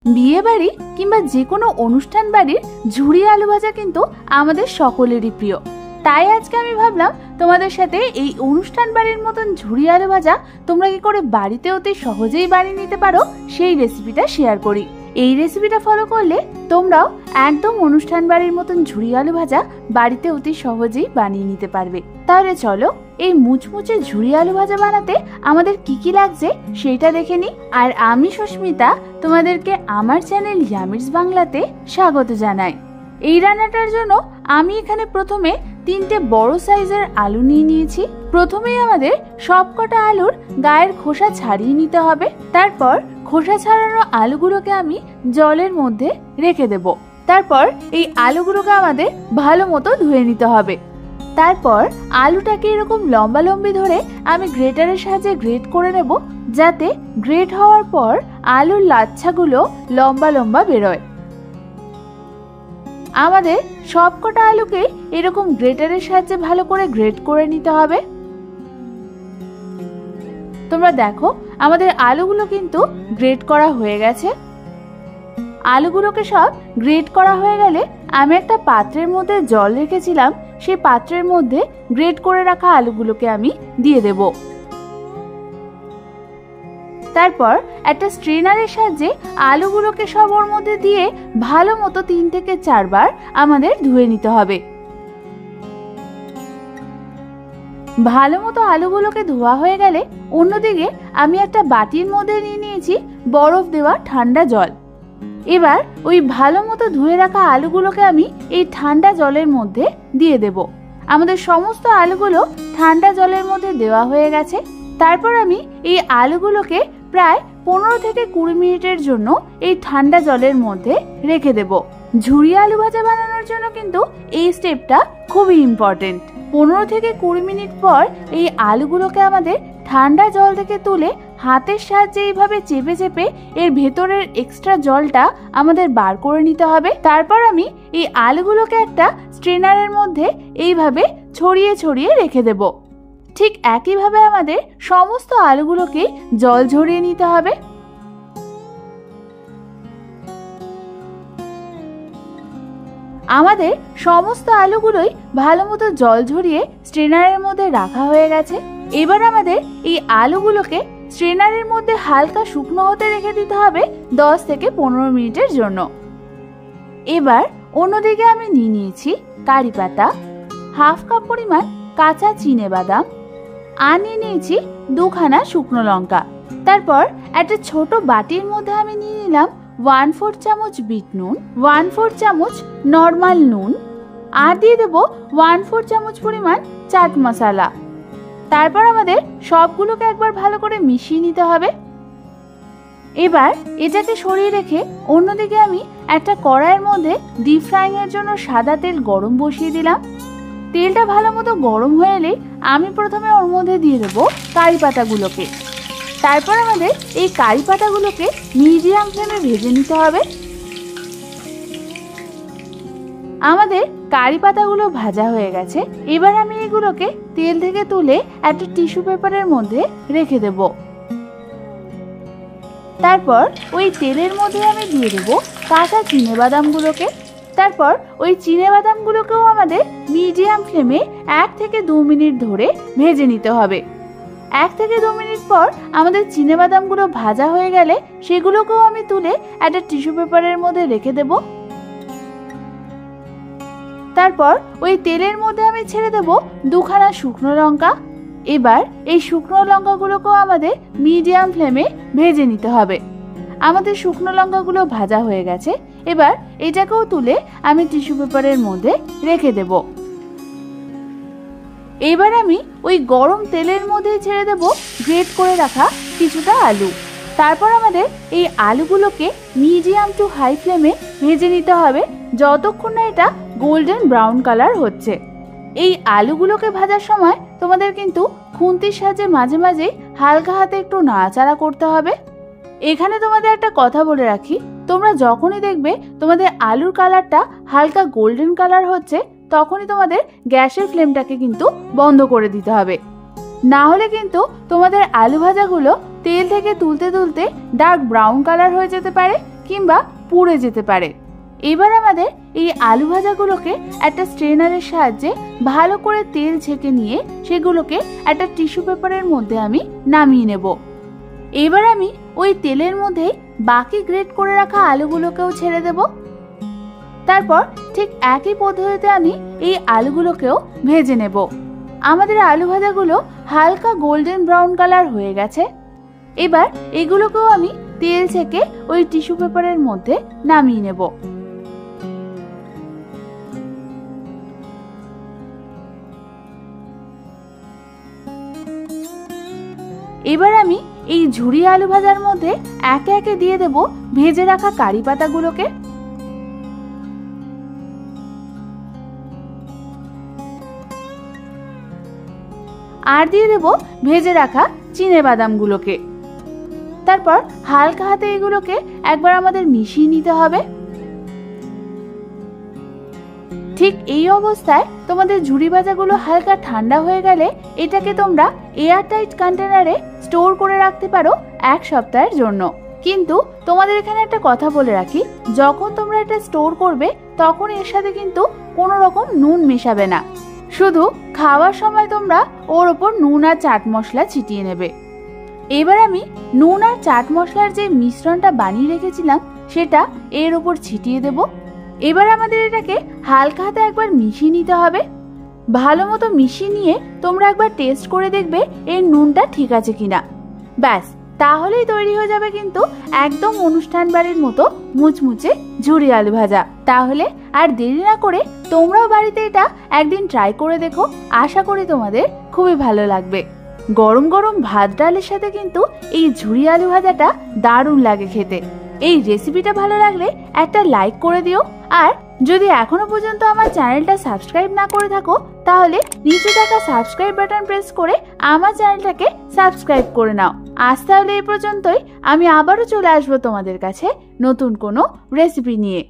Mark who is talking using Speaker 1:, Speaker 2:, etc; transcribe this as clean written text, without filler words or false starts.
Speaker 1: বিয়ে বাড়ি কিংবা যে কোনো অনুষ্ঠান বাড়ির ঝুরি আলু ভাজা কিন্তু আমাদের সকলেরই প্রিয়। তাই আজকে আমি ভাবলাম তোমাদের সাথে এই অনুষ্ঠান বাড়ির মতন ঝুরি আলু ভাজা তোমরা কি করে বাড়িতে অতি সহজেই বানিয়ে নিতে পারো সেই রেসিপিটা শেয়ার করি। এই রেসিপিটা ফলো করলে তোমরাও একদম অনুষ্ঠান বাড়ির মতন ঝুরি আলু ভাজা বাড়িতে অতি সহজেই বানিয়ে নিতে পারবে। তাহলে চলো এই মুচমুচে ঝুরি আলু ভাজা বানাতে আমাদের কি কি লাগছে সেটা দেখে নি। আর আমি সুস্মিতা তোমাদেরকে আমার চ্যানেল ইয়ামিরস বাংলাতে স্বাগত জানাই। এই রান্নাটার জন্য আমি এখানে প্রথমে 3টে বড় সাইজের আলু নিয়ে নিয়েছি। প্রথমেই আমাদের সবকটা আলুর গায়ের খোসা ছাড়িয়ে নিতে হবে। তারপর খোসা ছাড়ানো আলুগুলোকে আমি জলের মধ্যে রেখে দেব। তারপর এই আলুগুলোকে আমাদের ভালো মতো ধুয়ে নিতে হবে। তারপর আলুটাকে এরকম লম্বা লম্বি ধরে আমি গ্রেটারের সাহায্যে গ্রেট করে নেব, যাতে গ্রেট হওয়ার পর আলুর লাচ্ছাগুলো লম্বা লম্বা বেরোয়। আমাদের সবকটা আলুকে এরকম গ্রেটারের সাহায্যে ভালো করে গ্রেট করে নিতে হবে। তোমরা দেখো আমাদের আলুগুলো কিন্তু গ্রেট করা হয়ে গেছে। আলুগুলোকে সব গ্রেট করা হয়ে গেলে আমি একটা পাত্রের মধ্যে জল রেখেছিলাম, সেই পাত্রের মধ্যে গ্রেট করে রাখা আলুগুলোকে আমি দিয়ে দেব। তারপর একটা স্ট্রেনারের সাহায্যে আলুগুলোকে সব ওর মধ্যে দিয়ে ভালো মতো 3 থেকে 4 বার আমাদের ধুয়ে নিতে হবে। ভালো মতো আলুগুলোকে ধোয়া হয়ে গেলে অন্যদিকে আমি একটা বাটির মধ্যে নিয়ে নিয়েছি বরফ দেওয়া ঠান্ডা জল। এবার ওই ভালো মতো ধুয়ে রাখা আলুগুলোকে আমি এই ঠান্ডা জলের মধ্যে দিয়ে দেব। আমাদের সমস্ত আলুগুলো ঠান্ডা জলের মধ্যে দেওয়া হয়ে গেছে। তারপর আমি এই আলুগুলোকে প্রায় 15 থেকে 20 মিনিটের জন্য এই ঠান্ডা জলের মধ্যে রেখে দেব। ঝুরি আলু ভাজা বানানোর জন্য কিন্তু এই স্টেপটা খুবই ইম্পর্টেন্ট। 15 থেকে 20 মিনিট পর এই আলুগুলোকে আমাদের ঠান্ডা জল থেকে তুলে হাতের সাহায্যে এইভাবে চেপে চেপে এর ভেতরের এক্সট্রা জলটা আমাদের বার করে নিতে হবে। তারপর আমি এই আলুগুলোকে একটা স্ট্রেনারের মধ্যে এইভাবে ছড়িয়ে ছড়িয়ে রেখে দেব। ঠিক একইভাবে আমাদের সমস্ত আলুগুলোকে জল ঝরিয়ে নিতে হবে। আমাদের সমস্ত আলুগুলোই ভালো মতো জল ঝরিয়ে স্ট্রেনারের মধ্যে রাখা হয়ে গেছে। এবার আমাদের এই আলুগুলোকে স্ট্রেনারের মধ্যে হালকা শুকনো হতে রেখে দিতে হবে 10 থেকে 15 মিনিটের জন্য। এবার অন্যদিকে আমি নিয়ে নিয়েছি কারি পাতা, হাফ কাপ পরিমাণ কাঁচা চিনেবাদাম, আর নিয়ে নিয়েছি 2খানা শুকনো লঙ্কা। তারপর একটা ছোট বাটির মধ্যে আমি নিয়ে নিলাম 1/4 চামচ বিট নুন, 1/4 চামচ নর্মাল নুন, আর দিয়ে দেবো 1/4 চামচ পরিমাণ চাট মশলা। তারপর আমাদের সবগুলোকে একবার ভালো করে মিশিয়ে নিতে হবে। এবার এটাকে সরিয়ে রেখে অন্যদিকে আমি একটা কড়াইয়ের মধ্যে ডিপ ফ্রাইং এর জন্য সাদা তেল গরম বসিয়ে দিলাম। তেলটা ভালো মতো গরম হয়ে এলে আমি প্রথমে ওর মধ্যে দিয়ে দেবো কারি পাতাগুলোকে। তারপর আমাদের এই কারি পাতাগুলোকে মিডিয়াম ফ্লেমে ভেজে নিতে হবে। আমাদের কারি পাতাগুলো ভাজা হয়ে গেছে। এবার আমি এগুলোকে তেল থেকে তুলে একটা টিস্যু পেপারের মধ্যে রেখে দেব। তারপর ওই তেলের মধ্যে আমি দিয়ে দেব কাঁচা চিনেবাদামগুলোকে। তারপর ওই চিনেবাদামগুলোকেও আমাদের মিডিয়াম ফ্লেমে 1 থেকে 2 মিনিট ধরে ভেজে নিতে হবে। 1 থেকে 2 মিনিট পর আমাদের চিনেবাদামগুলো ভাজা হয়ে গেলে সেগুলোকেও আমি তুলে একটা টিস্যু পেপারের মধ্যে রেখে দেব। তারপর ওই তেলের মধ্যে আমি ছেড়ে দেব 2খানা শুকনো লঙ্কা। এবার এই শুকনো লঙ্কাগুলোকেও আমাদের মিডিয়াম ফ্লেমে ভেজে নিতে হবে। আমাদের শুকনো লঙ্কাগুলো ভাজা হয়ে গেছে। এবার এটাকেও তুলে আমি টিস্যু পেপারের মধ্যে রেখে দেব। এবার আমি ওই গরম তেলের মধ্যে ছেড়ে দেব গ্রেট করে রাখা কিছুটা আলু। তারপর আমাদের এই আলুগুলোকে মিডিয়াম টু হাই ফ্লেমে ভেজে নিতে হবে যতক্ষণ না এটা গোল্ডেন ব্রাউন কালার হচ্ছে। এই আলুগুলোকে ভাজার সময় তোমাদের কিন্তু খুন্তির সাহায্যে মাঝে মাঝে হালকা হাতে একটু নাড়াচাড়া করতে হবে। এখানে তোমাদের একটা কথা বলে রাখি, তোমরা যখনই দেখবে তোমাদের আলুর কালারটা হালকা গোল্ডেন কালার হচ্ছে তখনই তোমাদের গ্যাসের ফ্লেমটাকে কিন্তু বন্ধ করে দিতে হবে। না হলে কিন্তু তোমাদের আলু ভাজাগুলো তেল থেকে তুলতে তুলতে ডার্ক ব্রাউন কালার হয়ে যেতে পারে, কিংবা পুড়ে যেতে পারে। এবার আমাদের এই আলু ভাজাগুলোকে একটা স্ট্রেনারের সাহায্যে ভালো করে তেল ছেঁকে নিয়ে সেগুলোকে একটা টিস্যু পেপারের মধ্যে আমি নামিয়ে নেব। এবার আমি ওই তেলের মধ্যে বাকি গ্রেট করে রাখা আলুগুলোকেও ছেড়ে দেব। তারপর ঠিক একই পদ্ধতিতে আমি এই আলুগুলোকেও ভেজে নেব। আমাদের আলু ভাজাগুলো হালকা গোল্ডেন ব্রাউন কালার হয়ে গেছে। এবার এগুলোকেও আমি তেল ছেঁকে ওই টিস্যু পেপারের মধ্যে নামিয়ে নেব। এবার আমি এই ঝুরি আলু ভাজার মধ্যে একে একে দিয়ে দেব ভেজে রাখা কারি পাতাগুলোকে। আর দিয়ে দেব ভেজে রাখা চিনে বাদামগুলোকে। তারপর হালকা হাতে এগুলোকে একবার আমাদের মিশিয়ে নিতে হবে। ঠিক এই অবস্থায় তোমাদের ঝুরি ভাজাগুলো হালকা ঠান্ডা হয়ে গেলে এটাকে তোমরা এয়ারটাইট কন্টেনারে স্টোর করে রাখতে পারো 1 সপ্তাহের জন্য। কিন্তু তোমাদের এখানে একটা কথা বলে রাখি, যখন তোমরা এটা স্টোর করবে তখন এর সাথে কিন্তু কোনো রকম নুন মেশাবে না। শুধু খাওয়ার সময় তোমরা ওর ওপর নুন আর চাট মশলা ছিটিয়ে নেবে। এবার আমি নুন আর চাট মশলার যে মিশ্রণটা বানিয়ে রেখেছিলাম সেটা এর ওপর ছিটিয়ে দেব। এবার আমাদের এটাকে হালকা হাতে একবার মিশিয়ে নিতে হবে। ভালো মতো মিশিয়ে নিয়ে তোমরা একবার টেস্ট করে দেখবে এর নুনটা ঠিক আছে কিনা। ব্যাস, তাহলেই তৈরি হয়ে যাবে কিন্তু একদম অনুষ্ঠান বাড়ির মতো মুচমুচে ঝুরি আলু ভাজা। তাহলে আর দেরি না করে তোমরাও বাড়িতে এটা একদিন ট্রাই করে দেখো। আশা করি তোমাদের খুবই ভালো লাগবে। গরম গরম ভাত ডালের সাথে কিন্তু এই ঝুরি আলু ভাজাটা দারুণ লাগে খেতে। এই রেসিপিটা ভালো লাগলে একটা লাইক করে দিও। আর যদি এখনো পর্যন্ত আমার চ্যানেলটা সাবস্ক্রাইব না করে থাকো তাহলে নিচে থাকা সাবস্ক্রাইব বাটন প্রেস করে আমার চ্যানেলটাকে সাবস্ক্রাইব করে নাও। আজ তাহলে এই পর্যন্তই। আমি আবারও চলে আসবো তোমাদের কাছে নতুন কোনো রেসিপি নিয়ে।